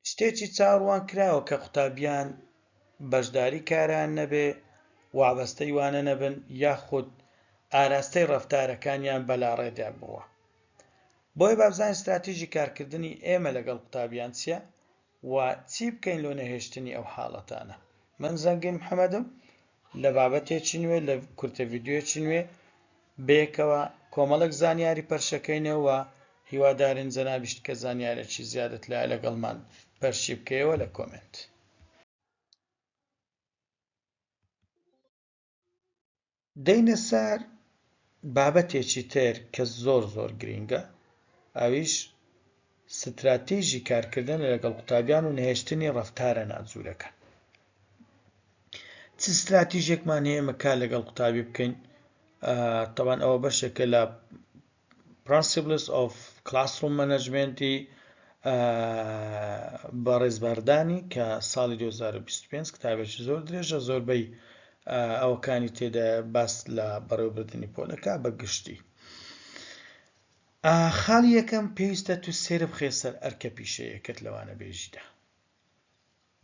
شتێکی چاڕوان کراوە کە قوتابیان بەشداری کاران نەبێ، وابەستەی وانە نەبن، یاخود ئاراستەی ڕەفتارەکانیان بەلاڕێدا بووە. بۆیە بابزانین استراتیژی کارکردنی ئێمە لەگەڵ قوتابیان چییە و چی بکەین لۆ نەهێشتنی ئەو حاڵەتانە. من زەنگی محەممەدم لە بابەتێکی نوێ لە کورتە ڤیددیۆکی نوێ بەیەکەوە کۆمەڵک زانیاری پەرشەکەینەوە. هیوادارین جەنابیشت کە زانیارێکی زیادت لەگەڵمان پەرشی بکەیەوە لە کۆمنت. دەینە سەر بابەتێکی تر کە زۆر گرینگە، ئەویش ستراتیژی کارکردن لەگەڵ قوتابیان و نەهێشتنی ڕەفتارە ناجوورەکان. چ استراتیژێکمان هەیە ئێمە لەگەڵ قوتابی بکەین؟ طبعاً ئەوە بەشێکە لە Principles of Classroom Management بەڕێزبەردانی کە ساڵی 2025 کتابێکی زۆر درێژە، زۆربەی ئەوەکانی تێدا باس لە بەڕێوەبردننی پۆلەکە بەگشتی. خاڵی یەکەم پێویستە تو سێرە بخێ سەر ئەرکە پیشەیەکت لەوانە بێژیدا.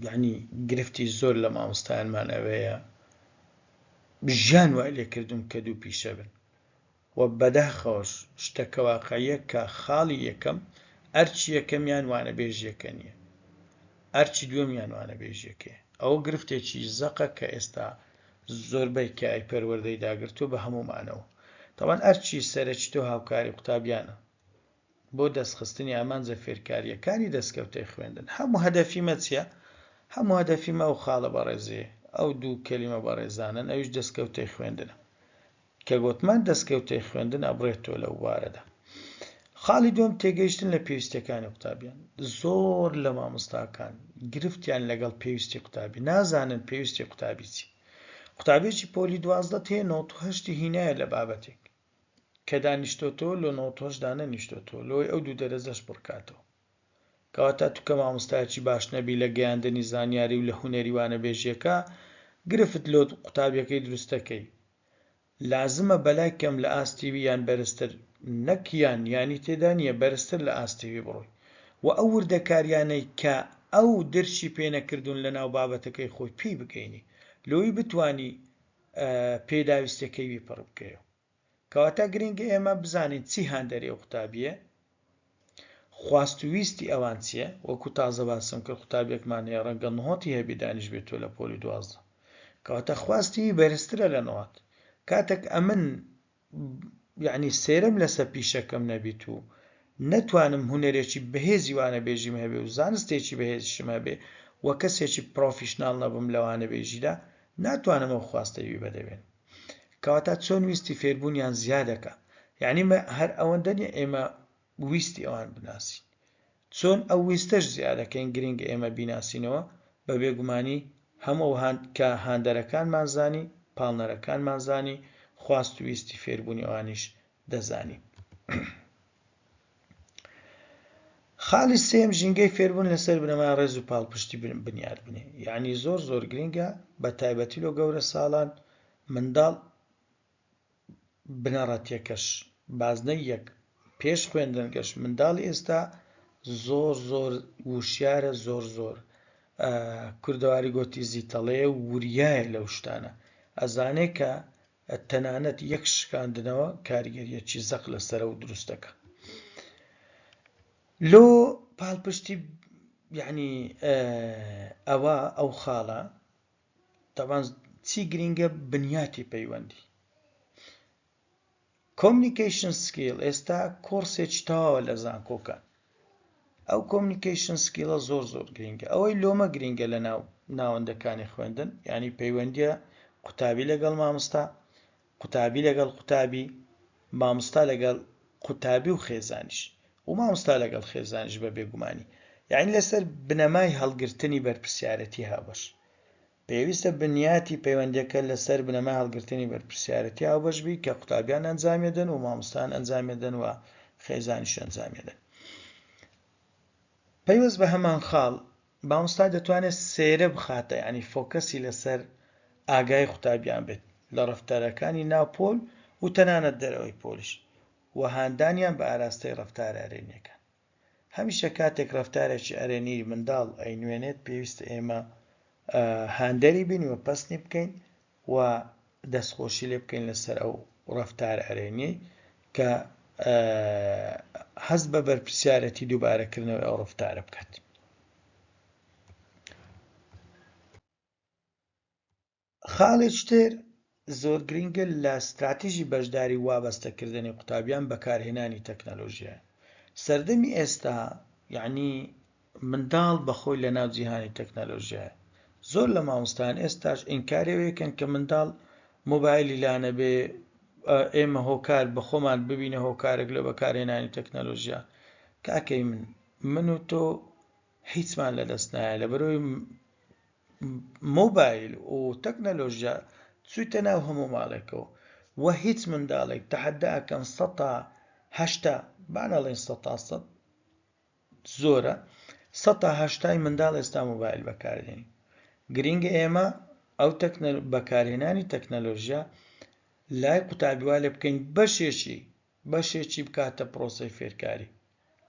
یعنی گرفتی زۆر لە مامۆستایانمان ئەوەیە ژیان وای لێکردوم کە دوو پیشە بن و بەداخەوەش شتەکە واقعیە کە خاڵی یەکەم ئەرچی یەکەمیان وانە بێژیەکە نییە، ئەرچی دووەمیان وانە بێژیەکەیە. ئەوە گرفتێکی زەقە کە ئێستا زۆربەی کای پەروەردەی داگرتووە بە هەمومانەوە. تەوان ئەرچی سەرەکی تۆ هاوکاری قوتابیانە بۆ دەستخستنی ئامانجە فێرکاریەکانی دەستکەوتەی خوێندن. هەموو هەدەفیمە چییە؟ هەموو هەدەفیمە ئەو خاڵە بەڕێزەیە، ئەو دوو کەلیمە بەڕێزانن، ئەویش دەستکەوتەی خوێندنە کە گوتمان دەستکەوتەی خوێندن ئەبڕێتەوە لەو وارەدا. خاڵی دوم تێگەیشتن لە پێویستیەکانی قوتابیان. زۆر لە مامۆستاکان گرفتیان لەگەڵ پێویستی قوتابی، نازانن پێویستی قوتابی چی. قوتابێکی پۆلی 12 هەیە 98 هینایە لە بابەتێک کە دانیشتۆتەوە لە 98 دانەنیشتۆتەوە لەوەی ئەو دوو دەرەجەش بڕکاتەوە. کەواتە تو کە مامۆستایەکی باش نەبی لە گەیاندنی زانیاری و لە هونەری وانە بێژیەکە، گرفت لۆ قوتابیەکەی دروستەکەی لازمە بەلای کەم لە ئاستیوی یان بەرزتر نەکیان ینی تێدا نییە بەرزتر لە ئاستیوی بڕۆی و ئەو وردەکاریانەی کە ئەو دەرشی پێنەکردوون لە ناو بابەتەکەی خۆی پێی بگەینی لۆی بتانی پێداویستەکەی ویپڕ بکەیەوە. کەواتە گرنگە ئێمە بزانین چی هاندەری ئەو قوتابیە، خواستویستی ئەوان چییە. وەکو تازە باسم کرد قوتابێکمان هەیە ڕەنگە نهۆتی هەبی دانیش بێتەوە لە پۆلی 12، کەواتە خواستی بەرزترە لە نهۆت. کاتێک ئەمن یعنی سێرم لەسەر پیشەکەم نەبیت و نەتوانم هونەرێکی بەهێزی وانە بێژیم هەبێ و زانستێکی بەهێزیشم هەبێ و کەسێکی پرۆفیشناڵ نەبم لەوانە بێژیدا، ناتوانم ئەو خواستەوی بەدەبێن. کەواتە چۆن ویستی فێربوونیان زیادەکە، یعنی هەر ئەوەندە نیە ئێمە ویستی ئەوان بناسین، چۆن ئەو ویستەش زیادەکەین گرنگە ئێمە بیناسینەوە بە بێگومانی هەموو کە هاندەرەکانمان زانی، پاڵنەرەکانمان زانی، خواست و ویستی فێربوونی ئەوانیش دەزانی. خاڵی سێم ژینگەی فێربوون لەسەر بنەمای ڕێز و پاڵپشتی بنیاد بنێ. یعنی زۆر گرنگە بە تایبەتی لۆ گەورە ساڵان منداڵ بنەڕەتیەکەش بازنەی یەک پێش خوێندنگەش منداڵی ئێستا زۆر وشیارە، زۆر کوردەواری گۆتی زیتەڵەیە وریایە لەو شتانە، ئەزانێ کە تەنانەت یەک شکاندنەوە کاریگەریەکی زەق لەسەرە و دروستەکە. لۆ پاڵپشتی یعنی ئەو خاڵە تەوان چی گرینگە؟ بنیاتی پەیوەندی کۆمنیکیشن سکیل. ئێستا کۆرسێکی تەواوە لە زانکۆکان، ئەو کۆمنیکیشن سکیلە زۆر گرینگە. ئەوەی لۆمە گرینگە لە ناوەندەکانی خوێندن، ینی پەیوەندیە قوتابی لەگەڵ مامۆستا، قوتابی لەگەڵ قوتابی، مامۆستا لەگەڵ قوتابی و خێزانیش، و مامۆستا لەگەڵ خێزانیش بە بێگومانی. یعنی لەسەر بنەمای هەڵگرتنی بەرپرسیارەتی هاوبەش. پێویستە بنیاتی پەیوەندیەکە لەسەر بنەمای هەڵگرتنی بەرپرسیارەتی هاوبەش بی کە قوتابیان ئەنجامێدەن و مامۆستایان ئەنجامێدەن و خێزانیش ئەنجامێدەن. پەیوەست بە هەمان خاڵ مامۆستا دەتوانێت سێرە بخاتە، ینی فۆکەسی لەسەر ئاگای قوتابیان بێت لە ڕەفتارەکانی ناو پۆل و تەنانەت دەرەوەی پۆلیش و هاندانیان بە ئاراستەی ڕەفتارە ئەرێنیەکان. هەمیشە کاتێک ڕەفتارێکی ئەرێنی منداڵ ئەینوێنێت پێویستە ئێمە هاندەری بین و پەسنی بکەین و دەستخۆشی لێ بکەین لەسەر ئەو ڕەفتار ئەرێنی کە هەست بە بەرپرسیارەتی دووبارەکردنەوەی ئەو ڕەفتارە بکات. خاڵێکی تر زۆر گرنگە لە استراتیژی بەشداری وابەستەکردنی قوتابیان بەکارهێنانی تەکنەلۆژیایە. سەردەمی ئێستا یعنی منداڵ بەخۆی لە ناو جیهانی تەکنەلۆژیایە. زۆر لە مامۆستایان ئێستاش ئینکارێوەیەکەن کە منداڵ مۆبایلی لاە بێ، ئێمە هۆکار بە خۆمان ببینە هۆکارێک لە بەکارهێنانی تەکنەلۆژیا. کاکەی من و تۆ هیچمان لەدەست نایە لەبەرەوەی مۆبایل و تەکنەلۆژیا چوویتە ناو هەموو ماڵێکەوە و هیچ منداڵێک تەحەدا ئەکەن 180 بانەڵێن 100 زۆرە 180 منداڵ ئێستا مۆبایل بەکاردێنی. گرنگە ئێمە ئەو بەکارهێنانی تەکنەلۆژیا لای قوتابی وا لێ بکەین بەشێکی بکاتە پرۆسەی فێرکاری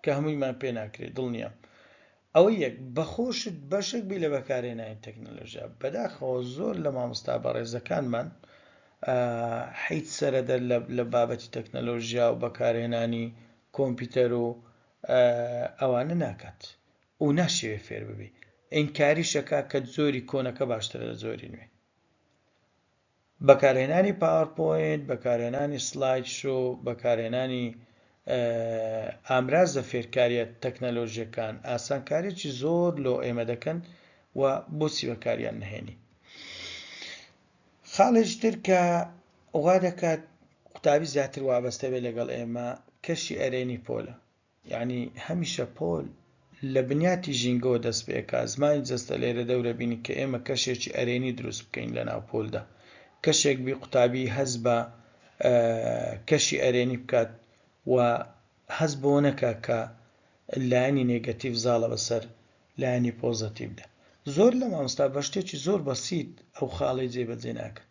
کە هەموویمان پێ ناکرێت دڵنیام. ئەوە یەک بەخۆشت بەشێک بی لە بەکارهێنانی تەکنەلۆژیا. بەداخەوە زۆر لە مامۆستا بەڕێزەکانمان حیت سەرەدەر لە بابەتی تەکنەلۆژیا و بەکارهێنانی کۆمپیوتەر و ئەوانە ناکات و ناشێوێ فێر ببێ. ئینکاری شەکا کە زۆری کۆنەکە باشترە لە زۆری نوێ. بەکارهێنانی پاوەرپۆینت، بەکارهێنانی سلاید شۆ، بەکارهێنانی ئامرازە فێرکاریە تەکنەلۆژیەکان ئاسانکاریی زۆر لۆ ئێمە دەکەن و بۆچی بەکاریان نهێنی. خاڵێکی تر کە وا دەکات قوتابی زیاتر وابەستە بێ لەگەڵ ئێمە کەشی ئەرێنی پۆلە. یعنی هەمیشە پۆل لە بنیاتی ژینگەوە دەست پێکا. زمانی جەستە لێرە دەورە بینی کە ئێمە کەشێکی ئەرێنی دروست بکەین لە ناو پۆلدا. کەشێک بی قوتابی هەز بە کەشی ئەرێنی بکات و هەز بۆ نەکا کە لایەنی نێگەتیڤ زاڵە بەسەر لایەنی پۆزەتیڤدا. زۆر لە مامۆستا بە شتێکی زۆر بەسیت ئەو خاڵی جێبەجێ ناکەن.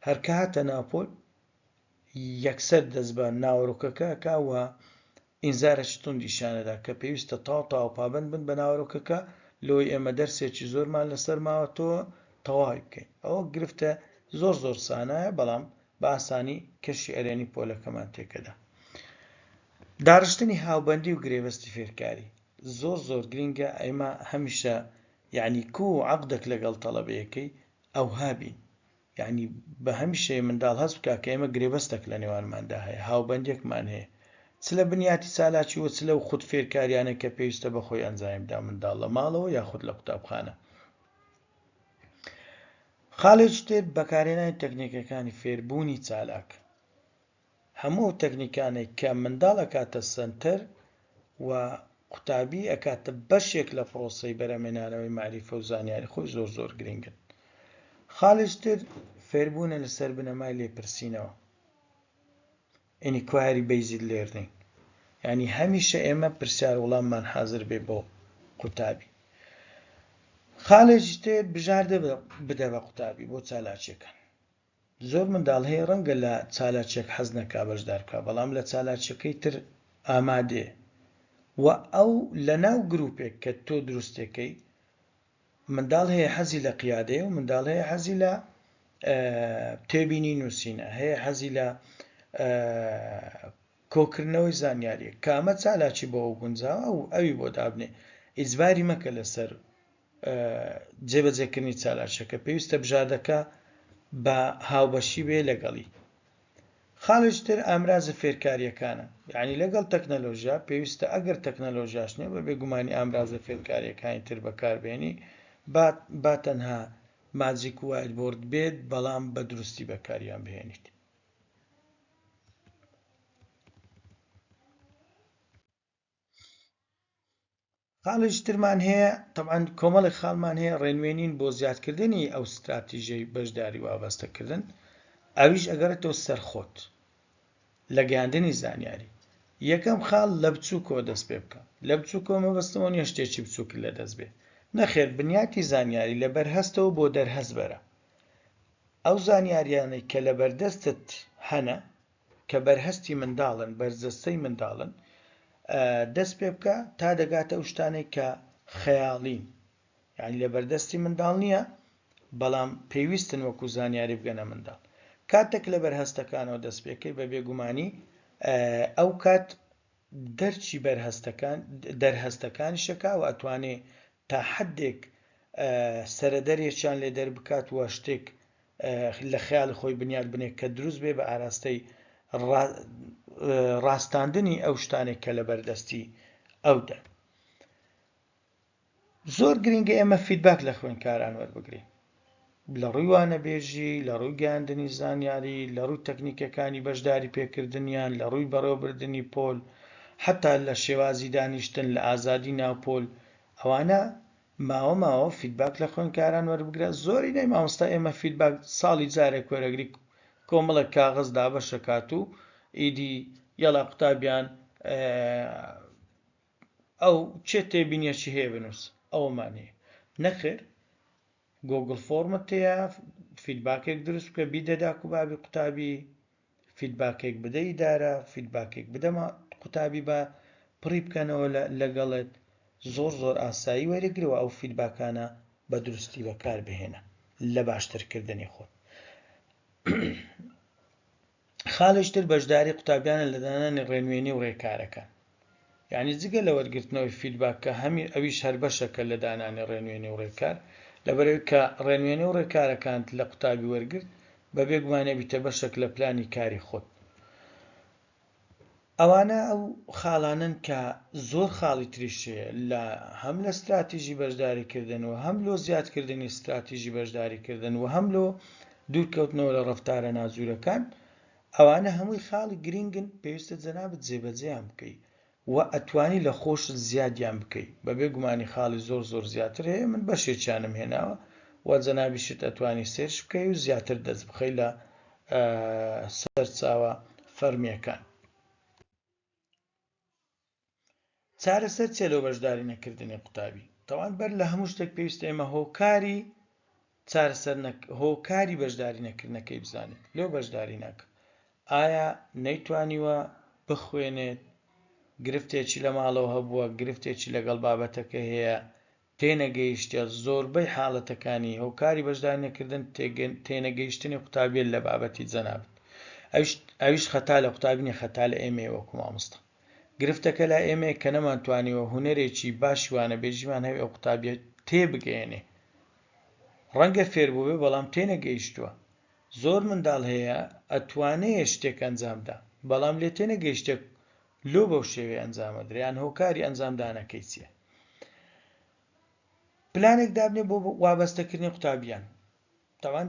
هەرکە هاتە ناو پۆل یەکسەر دەست بە ناوەڕۆکەکە کاوە ئینزارێکی توندی شانەدا کە پێویستە تاو پابند بن بە ناوەڕۆکەکە لۆی ئێمە دەرسێکی زۆرمان لەسەر ماوەتەوە تەواوی بکەین. ئەوە گرفتە زۆر سانایە بەڵام بە ئاسانی کەشی ئەرێنی پۆلەکەمان تێکەدا. داڕشتنی هاوبەندی و گرێبەستی فێرکاری زۆر گرنگە. ئێمە هەمیشە یعنی کو عەقدێک لەگەڵ تەڵەبەیەکەی ئەو هابین، یعنی بە هەمیشە منداڵ هەست بکا کە ئێمە گرێبەستێک لە نێوانماندا هەیە، هاوبەندێکمان هەیە، چ لە بنیاتی چالاکی وە چ لەو خود فێرکاریانە کە پێویستە بەخۆی ئەنجامدا منداڵ لە ماڵەوە یاخود لە قوتابخانە. خاڵێکی تر بەکارهێنانی تەکنیکەکانی فێربوونی چالاک. هەموو تەکنیکانێک کە منداڵ ئەکاتە سەنتەر و قوتابی ئەکاتە بەشێک لە پرۆسەی بەرهەمهێنانەوەی معریفە و زانیاری خۆی زۆر گرنگن. خاڵێکی تر فێربوونە لەسەر بنەمای لێپرسینەوە، inquiry based learning، یعنی هەمیشە ئێمە پرسیار وەڵاممان حازر بێ بۆ قوتابی. خاڵێکی تر بژاردە بدە بە قوتابی بۆ چالاکیەکان. زۆر منداڵ هەیە ڕەنگە لە چالاکیەک حەز نەکا بەشدار بکا بەڵام لە چالاکیەکەی تر ئامادەیە و ئەو لە ناو گروپێک کە تۆ دروستەکەی منداڵ هەیە حەزی لە قیادەیە و منداڵ هەیە حەزی لە تێبینی نووسینە، هەیە حەزی لە کۆکردنەوەی زانیاریە. کامە چالاکی بۆ ئەو گونجاوە و ئەوی بۆ دابنێ. ئیجباری مەکە لەسەر جێبەجێکردنی چالاکیەکە، پێویستە بژاردەکە بە هاوبەشی بێ لەگەڵی. خاڵێکی تر ئامرازە فێرکاریەکانە، یعنی لەگەڵ تەکنەلۆژیا پێویستە ئەگەر تەکنەلۆژیاش نیە بە بێگومانی ئامرازە فێرکاریەکانی تر بەکاربێنی با تەنها ماجیک و وایتبۆرد بێت بەڵام بە دروستی بەکاریان بهێنیت. خاڵێکی ترمان هەیە، تەبعاً کۆمەڵێک خاڵمان هەیە، ڕێنوێنین بۆ زیادکردنی ئەو استراتیژیەی بەشداری وابەستەکردن. ئەویش ئەگەڕێتەوە سەرخۆت لە گەیاندنی زانیاری. یەکەم خاڵ لە بچووکەوە دەست پێ بکە. لە بچووکەوە مەبەستەوە نیە شتێکی بچووک لە دەست بێ. نەخێر، بنیاتی زانیاری لە بەرهەستەوە بۆ دەرهەست بەرە. ئەو زانیاریانەی کە لە بەردەستت هەنە کە بەرهەستی منداڵن، بەرجەستەی منداڵن، دەست پێ بکە تا دەگاتە ئەو شتانێک کە خەیاڵین، یعنی لە بەردەستی منداڵ نییە بەڵام پێویستن وەکو زانیاری بگەنە منداڵ. کاتێک لە بەرهەستەکانەوە دەست پێکەی بە بێگومانی ئەو کات دەرچی دەرهەستەکانیشەکە و ئەتوانێ تا حدێک سەرەدەرێکیان لێ دەربکات وە شتێک لە خەیاڵ خۆی بنیاد بنێ کە دروست بێ بە ئاراستەی ڕاستاندنی ئەو شتانێک کە لە بەردەستی ئەودا. زۆر گرنگە ئێمە فیدباک لە خوێندکاران وەربگرین، لە ڕووی وانەبێژی، لە ڕووی گەیاندنی زانیاری، لە ڕووی تەکنیکەکانی بەشداری پێکردنیان، لە ڕووی بەڕێوەبردننی پۆل، حتا لە شێوازی دانیشتن لە ئازادی ناوپۆل. ئەوانە ماوە فیدباک لە خوێندکاران وەربگرە. زۆری نەی مامۆستا ئێمە فیدباک ساڵی جارێک وەرەگری کۆمەڵێک کاغذ دابەشەکات و ئیدی یەڵا قوتابیان ئەو چێ تێبینیەکی هەیە بنووس، ئەوەمانەیە. نەخێر، گۆگڵ فۆرمت هەیە، فیدباکێک دروست بکە بیدەدا کوبابی قوتابی، فیدباکێک بدە ئیدارە، فیدباکێک بدە قوتابی بە پڕی بکەنەوە لەگەڵت. زۆر ئاسایی وەرەگرەوە ئەو فیدباکانە بە دروستی بەکار بهێنە لە باشترکردنی خۆت. خاڵێکتر بەشداری قوتابیانە لە دانانی ڕێنوێنی و ڕێکارەکان، یعنی جگە لە وەرگرتنەوەی فیدباکە هەمی ئەویش هەر بەشەکە لە دانانی ڕێنوێنی و ڕێکار، لەبەرەوەی کە ڕێنوێنی و ڕێکارەکانت لە قوتابی وەرگرت بە بێگومانە بیتە بەشێک لە پلانی کاری خۆت. ئەوانە ئەو خاڵانن کە زۆر خاڵی تریشەیە لە هەم لە استراتیژی بەشداریکردن و هەم لۆ زیادکردنی استراتیژی بەشداریکردن و هەم لۆ دوورکەوتنەوە لە ڕەفتارە ناجوورەکان. ئەوانە هەمووی خاڵی گرنگن، پێویستە جەنابەت جێبەجێیان بکەیت و ئەتوانی لە خۆشت زیادیان بکەیت. بە بێگومانی خاڵی زۆر زیاتر هەیە، من بەشێکیانم هێناوە و جەنابیشت ئەتوانی سێرش بکەیت و زیاتر دەست بخەیت لە سەرچاوە فەرمیەکان. چارەسەر چێ لەو بەشداری نەکردنی قوتابی؟ تەواو بەر لە هەموو شتێک پێویستە ئێمە هۆکاری بەشداری نەکردنەکەی بزانێت. لێو بەشداری ناکە ئایا نەیتوانیوە بخوێنێت، گرفتێکی لە ماڵەوە هەبووە، گرفتێکی لەگەڵ بابەتەکە هەیە، تێنەگەیشتە. زۆربەی حاڵەتەکانی هۆکاری بەشداری نەکردن تێنەگەیشتنی قوتابیت لە بابەتی جەنابەت. ئەویش خەتا لە قوتابی خەتا لە ئێمە وەکو مامۆستا. گرفتەکە لە ئێمە کە نەمانتوانیوە هونەرێکی باشی وانەبێژیمان هەیە ئەو قوتابیە تێبگەێنێ. ڕەنگە فێربوو بێ بەڵام تێنەگەیشتووە. زۆر منداڵ هەیە ئەتوانەیە شتێک ئەنجامدا بەڵام لێ تێنەگەیشتێک لۆ بەو شێوەیە ئەنجامەدرێ، یان هۆکاری ئەنجامدانەکەی چییە. پلانێک دابنێ بۆ وابەستەکردنی قوتابیان. تەواو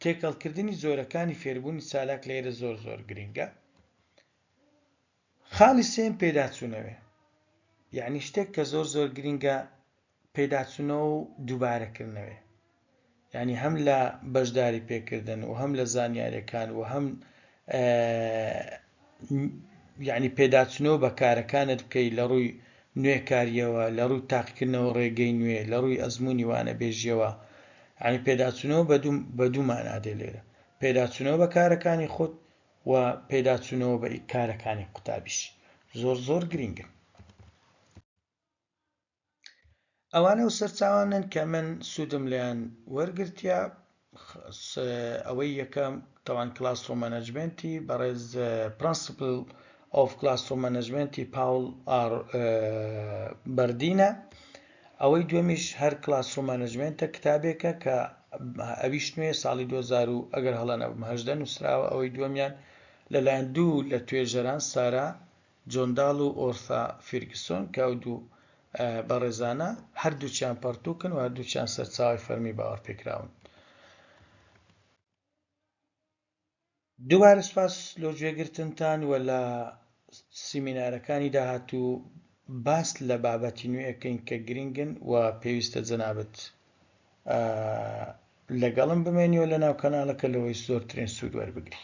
تێکەڵکردنی زۆرەکانی فێربوونی چالاک لێرە زۆر گرنگە. خاڵی سێم پێداچوونەوەی، یعنی شتێک کە زۆر گرنگە پێداچوونەوە و دووبارەکردنەوەی، یعنی هەم لە بەشداری پێکردن و هەم لە زانیاریەکان و هەم یعنی پێداچوونەوە بە کارەکانت بکەی لە ڕووی نوێکاریەوە، لە ڕووی تاقیکردنەوە ڕێگەی نوێ، لە ڕووی ئەزمموی وانەبێژیەوە. یعنی پێداچوونەوە بە دوو مانادێ لێرە، پێداچوونەوە بە کارەکانی خۆت و پێداچوونەوە بە کارەکانی قوتابیش زۆر گرنگن. ئەوانە و سەرچاوانن کە من سوودم لێیان وەرگرتیا. ئەوەی یەکەم تەوان کلاسڕوم مەنەجمنتی بەڕێز پرینسپل ئۆف کلاسڕوم مەنەجمنتی پاول ئار بەردینە. ئەوەی دووەمیش هەر کلاسڕوم مەنەجمنتە کتابێکە کە ئەویش نوێ ساڵی 2000 ئەگەر هەڵەنەبم 18 نووسراوە. ئەوەی دووەمیان لەلایەن دوو لە توێژەران سارا جۆنداڵ و ئۆرثا فیرگسۆن کە ئەو دوو بەڕێزانە هەردووچیان پەرتووکن و هەردووچیان سەرچاوی فەرمی باوەڕپێکراون. دووبارە سوپاس لۆ گوێگرتنتان و لە سیمینارەکانی داهاتوو باس لە بابەتی نوێەکەین کە گرنگن و پێویستە جەنابەت لەگەڵم بمێنیەوە لە ناو کەناڵەکە لەوەی زۆرترین سوود وەربگری.